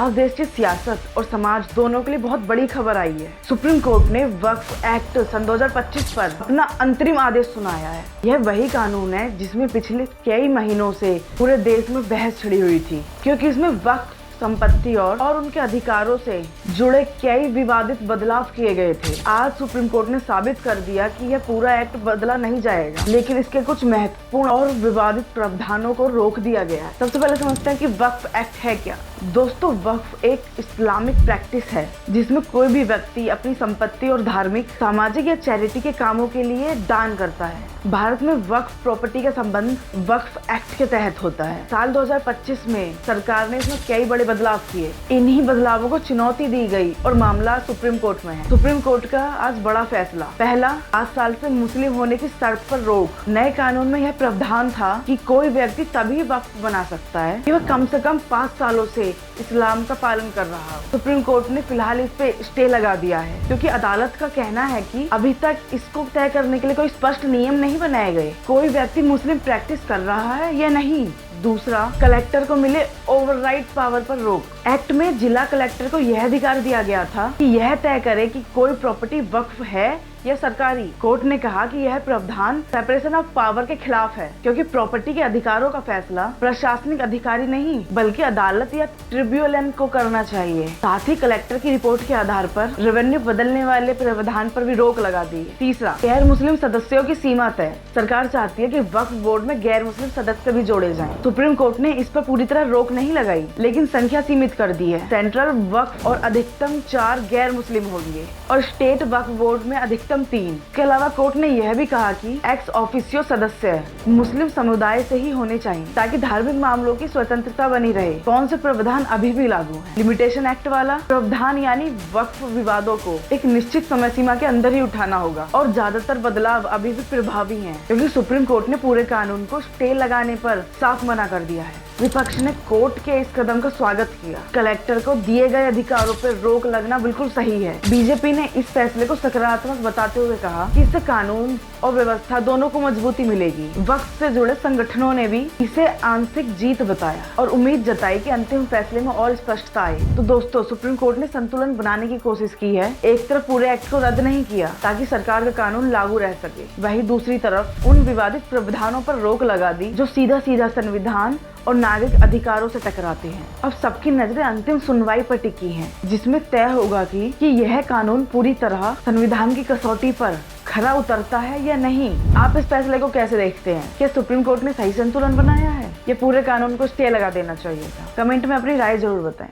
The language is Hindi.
आज देश की सियासत और समाज दोनों के लिए बहुत बड़ी खबर आई है। सुप्रीम कोर्ट ने वक्फ एक्ट सन 2025 पर अपना अंतरिम आदेश सुनाया है। यह वही कानून है जिसमें पिछले कई महीनों से पूरे देश में बहस छिड़ी हुई थी, क्योंकि इसमें वक्फ संपत्ति और उनके अधिकारों से जुड़े कई विवादित बदलाव किए गए थे। आज सुप्रीम कोर्ट ने साबित कर दिया कि यह पूरा एक्ट बदला नहीं जाएगा, लेकिन इसके कुछ महत्वपूर्ण और विवादित प्रावधानों को रोक दिया गया है। सबसे पहले समझते हैं कि वक्फ एक्ट है क्या। दोस्तों, वक्फ एक इस्लामिक प्रैक्टिस है जिसमें कोई भी व्यक्ति अपनी संपत्ति और धार्मिक, सामाजिक या चैरिटी के कामों के लिए दान करता है। भारत में वक्फ प्रॉपर्टी का संबंध वक्फ एक्ट के तहत होता है। साल 2025 में सरकार ने इसमें कई बड़े बदलाव किए। इन्हीं बदलावों को चुनौती दी गई और मामला सुप्रीम कोर्ट में है। सुप्रीम कोर्ट का आज बड़ा फैसला। पहला, 5 साल से मुस्लिम होने की शर्त पर रोक। नए कानून में यह प्रावधान था कि कोई व्यक्ति तभी वक्फ बना सकता है कि वह कम से कम 5 सालों से इस्लाम का पालन कर रहा हो। सुप्रीम कोर्ट ने फिलहाल इस पे स्टे लगा दिया है, क्योंकि अदालत का कहना है कि अभी तक इसको तय करने के लिए कोई स्पष्ट नियम नहीं बनाए गए। कोई व्यक्ति मुस्लिम प्रैक्टिस कर रहा है या नहीं। दूसरा, कलेक्टर को मिले ओवरराइड पावर पर रोक। एक्ट में जिला कलेक्टर को यह अधिकार दिया गया था कि यह तय करे कि कोई प्रॉपर्टी वक्फ है या सरकारी। कोर्ट ने कहा कि यह प्रावधान सेपरेशन ऑफ पावर के खिलाफ है, क्योंकि प्रॉपर्टी के अधिकारों का फैसला प्रशासनिक अधिकारी नहीं बल्कि अदालत या ट्रिब्यूनल को करना चाहिए। साथ ही कलेक्टर की रिपोर्ट के आधार पर रेवेन्यू बदलने वाले प्रावधान पर भी रोक लगा दी है। तीसरा, गैर मुस्लिम सदस्यों की सीमा तय। सरकार चाहती है कि वक्फ बोर्ड में गैर मुस्लिम सदस्य भी जोड़े जाएं। सुप्रीम कोर्ट ने इस पर पूरी तरह रोक नहीं लगाई, लेकिन संख्या सीमित कर दी है। सेंट्रल वक्फ और अधिकतम 4 गैर मुस्लिम होंगे और स्टेट वक्फ बोर्ड में अधिकतम 3। इसके अलावा कोर्ट ने यह भी कहा कि एक्स ऑफिसियो सदस्य मुस्लिम समुदाय से ही होने चाहिए, ताकि धार्मिक मामलों की स्वतंत्रता बनी रहे। कौन से प्रावधान अभी भी लागू है? लिमिटेशन एक्ट वाला प्रावधान, यानी वक्फ विवादों को एक निश्चित समय सीमा के अंदर ही उठाना होगा, और ज्यादातर बदलाव अभी भी प्रभावी हैं, क्योंकि सुप्रीम कोर्ट ने पूरे कानून को स्टे लगाने पर साफ मना कर दिया है। विपक्ष ने कोर्ट के इस कदम का स्वागत किया। कलेक्टर को दिए गए अधिकारों पर रोक लगना बिल्कुल सही है। बीजेपी ने इस फैसले को सकारात्मक बताते हुए कहा कि इससे कानून और व्यवस्था दोनों को मजबूती मिलेगी। वक्त से जुड़े संगठनों ने भी इसे आंशिक जीत बताया और उम्मीद जताई कि अंतिम फैसले में और स्पष्टता आए। तो दोस्तों, सुप्रीम कोर्ट ने संतुलन बनाने की कोशिश की है। एक तरफ पूरे एक्ट को रद्द नहीं किया ताकि सरकार का कानून लागू रह सके, वहीं दूसरी तरफ उन विवादित प्रावधानों पर रोक लगा दी जो सीधा सीधा संविधान और नागरिक अधिकारों से टकराते हैं। अब सबकी नजरें अंतिम सुनवाई पर टिकी हैं, जिसमें तय होगा कि यह कानून पूरी तरह संविधान की कसौटी पर खरा उतरता है या नहीं। आप इस फैसले को कैसे देखते हैं? क्या सुप्रीम कोर्ट ने सही संतुलन बनाया है या पूरे कानून को स्टे लगा देना चाहिए था? कमेंट में अपनी राय जरूर बताएं।